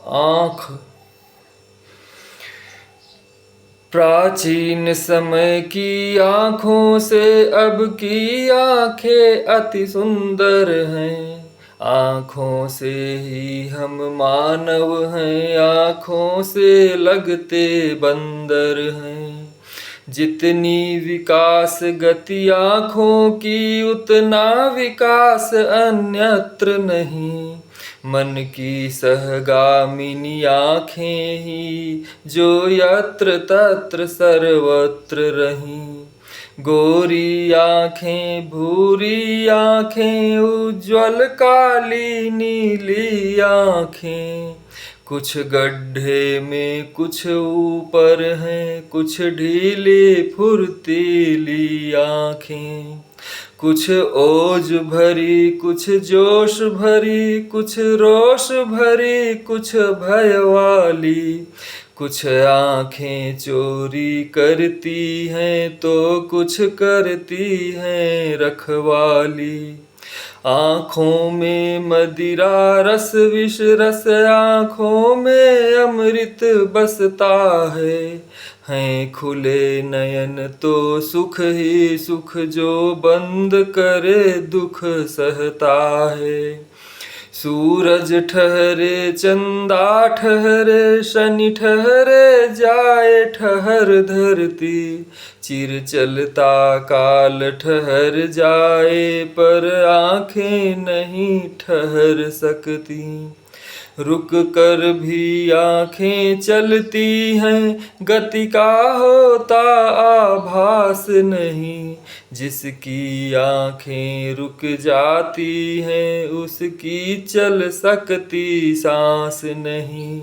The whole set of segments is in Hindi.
आँख। प्राचीन समय की आँखों से अब की आँखें अति सुंदर हैं। आँखों से ही हम मानव हैं, आँखों से लगते बंदर हैं। जितनी विकास गति आँखों की, उतना विकास अन्यत्र नहीं। मन की सहगामिनी आँखें ही, जो यत्र तत्र सर्वत्र रहीं। गोरी आँखें, भूरी आँखें, उज्ज्वल काली नीली आँखें। कुछ गड्ढे में कुछ ऊपर हैं, कुछ ढीली फुर्तीली आँखें। कुछ ओज भरी, कुछ जोश भरी, कुछ रोष भरी, कुछ भय वाली। कुछ आँखें चोरी करती हैं तो कुछ करती हैं रखवाली। आँखों में मदिरा रस विष रस, आँखों में अमृत बसता है। हैं खुले नयन तो सुख ही सुख, जो बंद करे दुख सहता है। सूरज ठहरे, चंदा ठहरे, शनि ठहरे, जाए ठहर धरती। चिर चलता काल ठहर जाए, पर आँखें नहीं ठहर सकती। रुक कर भी आँखें चलती हैं, गति का होता आभास नहीं। जिसकी आँखें रुक जाती हैं, उसकी चल सकती सांस नहीं।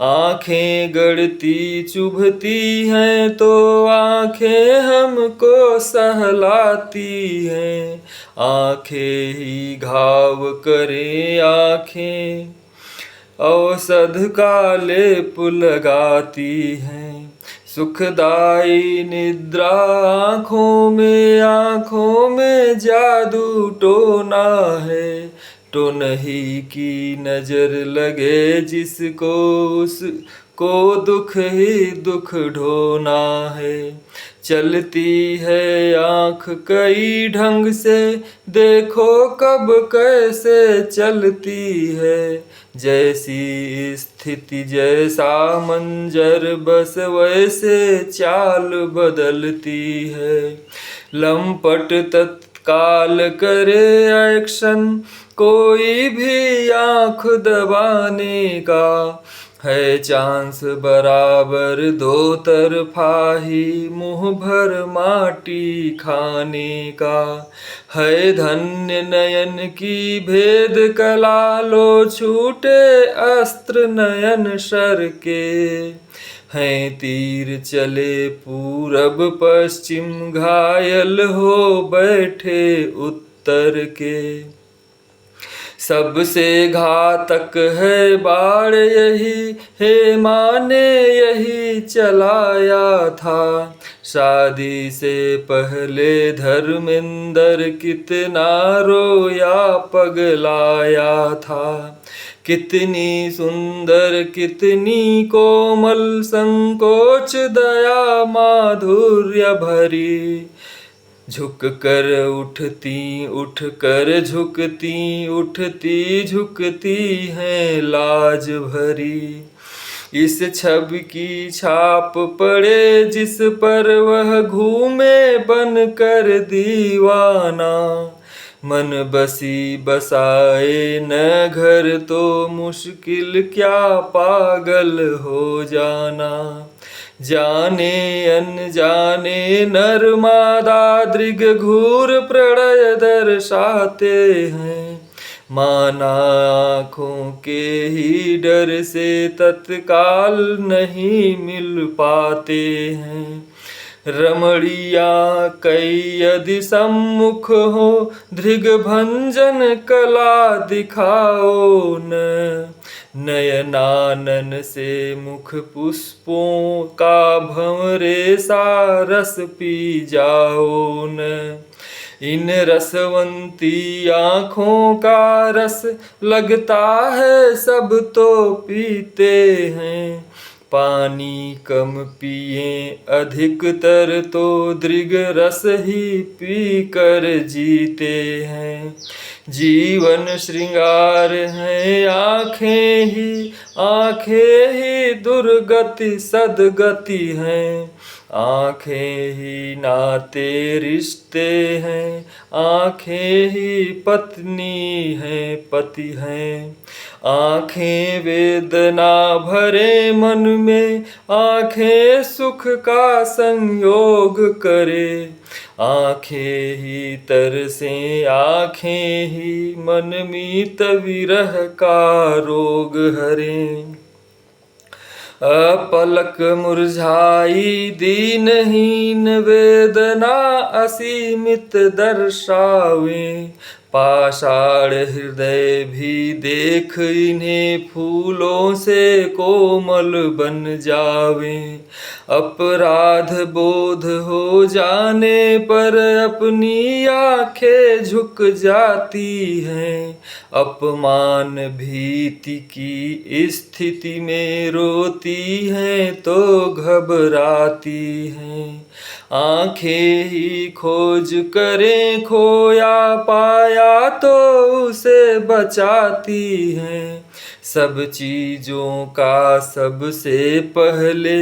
आँखें गड़ती चुभती हैं तो आँखें हमको सहलाती हैं। आँखें ही घाव करे, आँखें औषध का लेप लगाती हैं। सुखदाई निद्रा आँखों में जादू टोना है। टोनही की नजर लगे जिसको, उसको दुख ही दुख ढोना है। चलती है आँख कई ढंग से, देखो कब कैसे चलती है। जैसी स्थिति जैसा मंजर, बस वैसे चाल बदलती है। लंपट तत्काल करे एक्शन, कोई भी आँख दबाने का। है चांस बराबर दो तरफा ही, मुँह भर माटी खाने का। है धन्य नयन की भेद कला, लो छूटे अस्त्र नयन शर के। हैं तीर चले पूरब पश्चिम, घायल हो बैठे उत्तर के। सबसे घातक है बाढ़ यही, हे माने यही चलाया था। शादी से पहले धर्मेंद्र कितना रोया पगलाया था। कितनी सुंदर कितनी कोमल, संकोच दया माधुर्य भरी। झुक कर उठती, उठ कर झुकती, उठती झुकती हैं लाज भरी। इस छवि की छाप पड़े जिस पर, वह घूमे बन कर दीवाना। मन बसी बसाए न घर तो, मुश्किल क्या पागल हो जाना। जाने अनजाने नर मादा दृग घूर प्रणय दर्शाते हैं। माना आँखों के ही डर से तत्काल नहीं मिल पाते हैं। रमणीया कई यदि सम्मुख हो, दृग भंजन कला दिखाओ न। नयनानन से मुख पुष्पों का भंवरे सा रस पी जाओ न। इन रसवंती आँखों का रस लगता है सब तो पीते हैं। पानी कम पिए अधिकतर तो दृग रस ही पी कर जीते हैं। जीवन श्रृंगार है आँखें ही दुर्गति सदगति हैं। आँखें ही नाते रिश्ते हैं, आँखें ही पत्नी हैं पति हैं। आँखें वेदना भरे मन में, आँखें सुख का संयोग करे। आँखें ही तरसे आँखें ही मन मीत विरह का रोग हरे। अपलक मुरझाई दीनहीन वेदना असीमित दर्शावे। पाषाण हृदय भी देख इन्हें फूलों से कोमल बन जावे। अपराध बोध हो जाने पर अपनी आँखें झुक जाती हैं। अपमान भीति की स्थिति में रोती हैं तो घबराती हैं। आँखें ही खोज करें खोया पाया तो उसे बचाती हैं। सब चीज़ों का सबसे पहले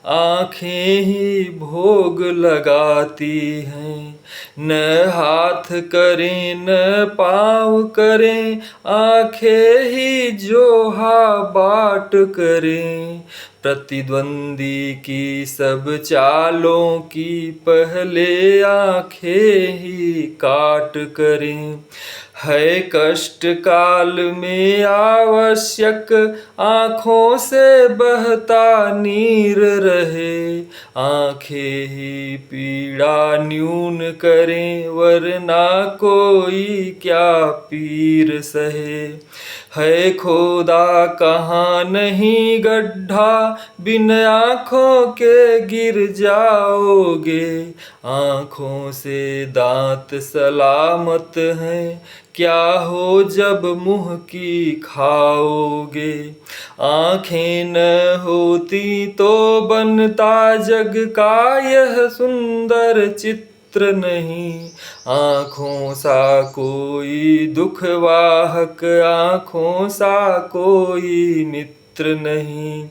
आँखें ही भोग लगाती हैं। न हाथ करें न पाँव करें, आँखें ही जोहा बाट करें। प्रतिद्वंदी की सब चालों की पहले आँखें ही काट करें। है कष्ट काल में आवश्यक आँखों से बहता नीर रहे। आँखें ही पीड़ा न्यून करें वरना कोई क्या पीर सहे। है खोदा कहाँ नहीं गड्ढा, बिन आँखों के गिर जाओगे। आँखों से दांत सलामत हैं, क्या हो जब मुँह की खाओगे। आँखें न होती तो बनता जग का यह सुंदर चित्र नहीं। आँखों सा कोई दुख वाहक, आँखों सा कोई मित्र नहीं।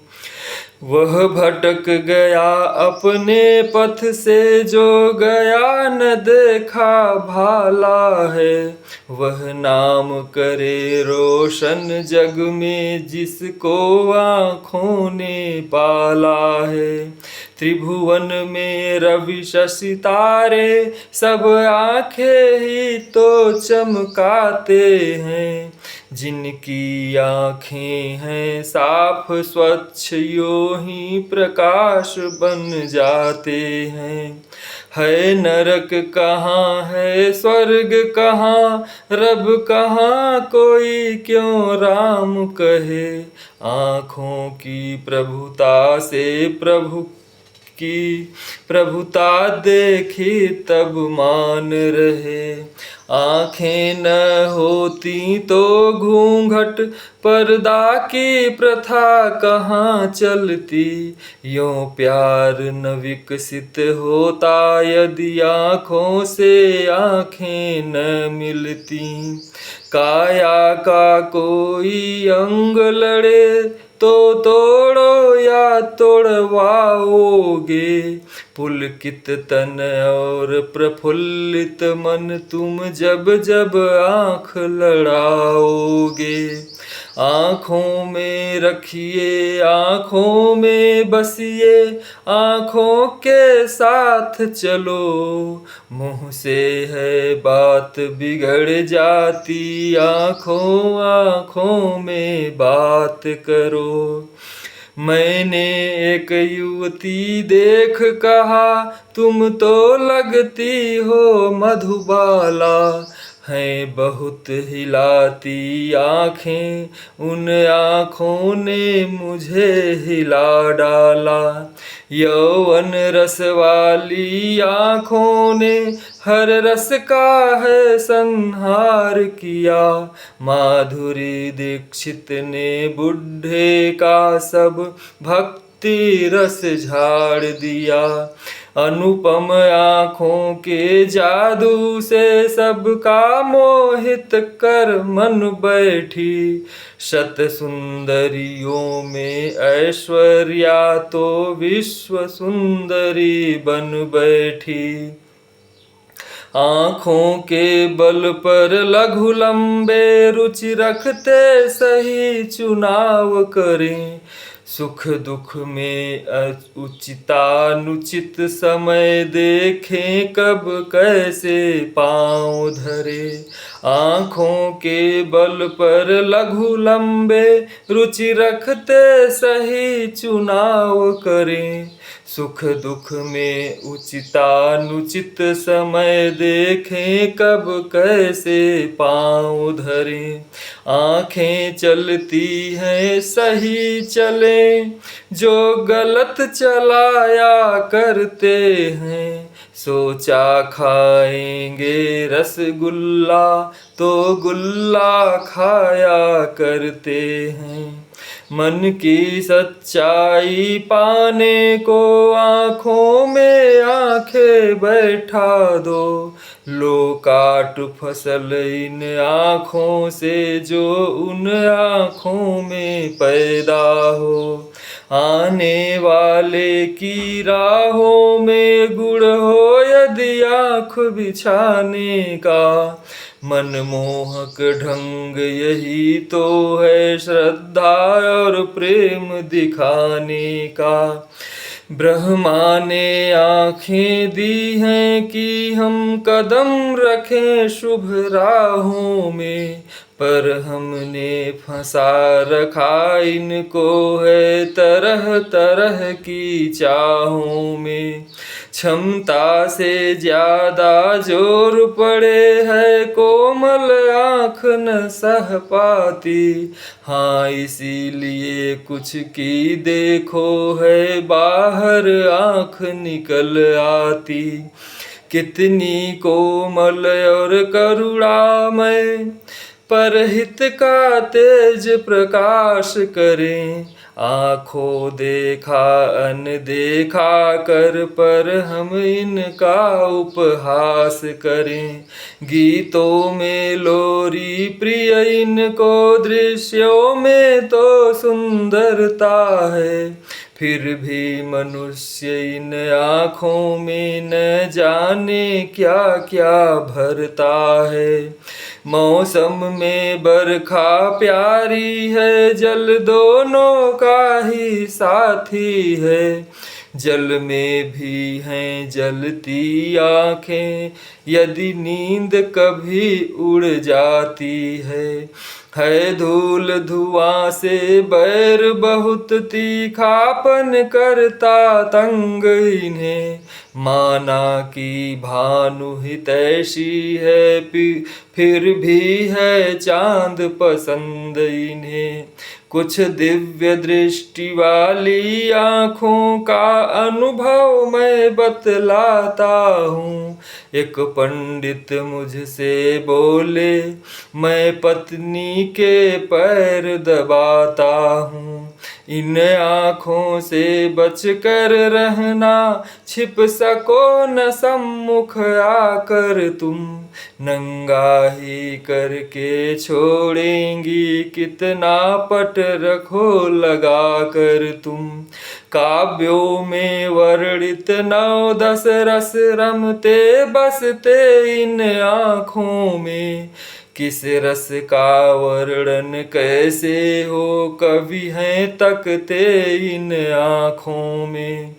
वह भटक गया अपने पथ से जो गया न देखा भाला है। वह नाम करे रोशन जग में जिसको आँखों ने पाला है। त्रिभुवन में रवि शशि तारे सब आँखें ही तो चमकाते हैं। जिनकी आँखें हैं साफ स्वच्छ यों ही प्रकाश बन जाते हैं। है नरक कहाँ है स्वर्ग कहाँ, रब कहाँ कोई क्यों राम कहे। आँखों की प्रभुता से प्रभु की प्रभुता देखी तब मान रहे। आँखें न होती तो घूंघट पर्दा की प्रथा कहाँ चलती। यों प्यार न विकसित होता यदि आँखों से आँखें न मिलती। काया का कोई अंग लड़े तो तोड़ो या तोड़वाओगे। पुलकित तन और प्रफुल्लित मन तुम जब जब आँख लड़ाओगे। आँखों में रखिए आँखों में बसिए, आँखों के साथ चलो। मुँह से है बात बिगड़ जाती, आँखों आँखों में बात करो। मैंने एक युवती देख कहा तुम तो लगती हो मधुबाला। हैं बहुत हिलाती आँखें, उन आँखों ने मुझे हिला डाला। यौवन रस वाली आँखों ने हर रस का है संहार किया। माधुरी दीक्षित ने बुढ़े का सब भक्ति रस झाड़ दिया। अनुपम आँखों के जादू से सबका मोहित कर मन बैठी। शत सुंदरियों में ऐश्वर्या तो विश्व सुंदरी बन बैठी। आँखों के बल पर लघु लंबे रुचि रखते सही चुनाव करें। सुख दुख में उचितानुचित समय देखें, कब कैसे पाँव धरे। आँखों के बल पर लघु लंबे रुचि रखते सही चुनाव करें। सुख दुख में उचितानुचित समय देखें, कब कैसे पाँव धरें। आँखें चलती हैं सही चलें, जो गलत चलाया करते हैं। सोचा खाएंगे रसगुल्ला, तो गुल्ला खाया करते हैं। मन की सच्चाई पाने को आँखों में आँखें बैठा दो। लो काट फसल इन आँखों से, जो उन आँखों में पैदा हो। आने वाले की राहों में गुड़ हो यदि आँख बिछाने का। मनमोहक ढंग यही तो है श्रद्धा और प्रेम दिखाने का। ब्रह्मा ने आँखें दी हैं कि हम कदम रखें शुभ राहों में, पर हमने फंसा रखा इनको है तरह तरह की चाहों में। क्षमता से ज्यादा जोर पड़े है कोमल आँख न सह पाती। हाँ इसीलिए कुछ की देखो है बाहर आँख निकल आती। कितनी कोमल और करुणामय परहित का तेज प्रकाश करें। आँखों देखा अनदेखा कर, पर हम इनका उपहास करें। गीतों में लोरी प्रिय इनको, दृश्यों में तो सुंदरता है। फिर भी मनुष्य इन आँखों में न जाने क्या क्या भरता है। मौसम में बरखा प्यारी है, जल दोनों का ही साथी है। जल में भी हैं जलती आँखें, यदि नींद कभी उड़ जाती है। धूल धुआं से बैर बहुत तीखापन करता तंग इन्हें। माना कि भानु हितैषी है, फिर भी है चांद पसंद इन्हें। कुछ दिव्य दृष्टि वाली आँखों का अनुभव मैं बतलाता हूँ। एक पंडित मुझसे बोले, मैं पत्नी के पैर दबाता हूँ। इन आँखों से बच कर रहना, छिप सको न सम्मुख आकर तुम। नंगा ही करके छोड़ेंगी, कितना पट रखो लगा कर तुम। काव्यों में वर्णित 9-10 रस रमते बसते इन आँखों में। किस रस का वर्णन कैसे हो, कवि हैं तकते इन आँखों में।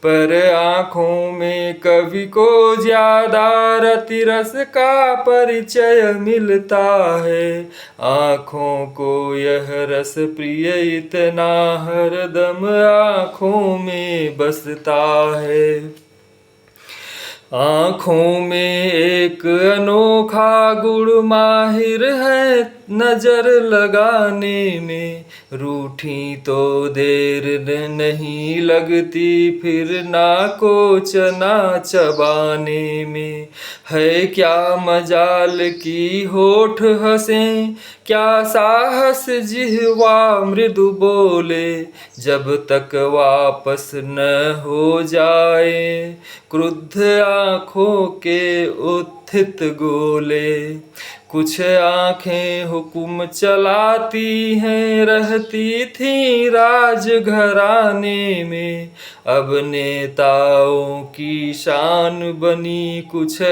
पर आँखों में कवि को ज्यादा रति रस का परिचय मिलता है। आँखों को यह रस प्रिय इतना हरदम आँखों में बसता है। आँखों में एक अनोखा गुण, माहिर है नजर लगाने में। रूठी तो देर नहीं लगती, फिर नाको चना चबाने में। है क्या मजाल की होठ हंसें, क्या साहस जिह्वा मृदु बोले, जब तक वापस न हो जाए क्रुद्ध आँखों के उत्थित गोले। कुछ आँखें हुक्म चलाती हैं, रहती थी राजघराने में, अब नेताओं की शान बनी कुछ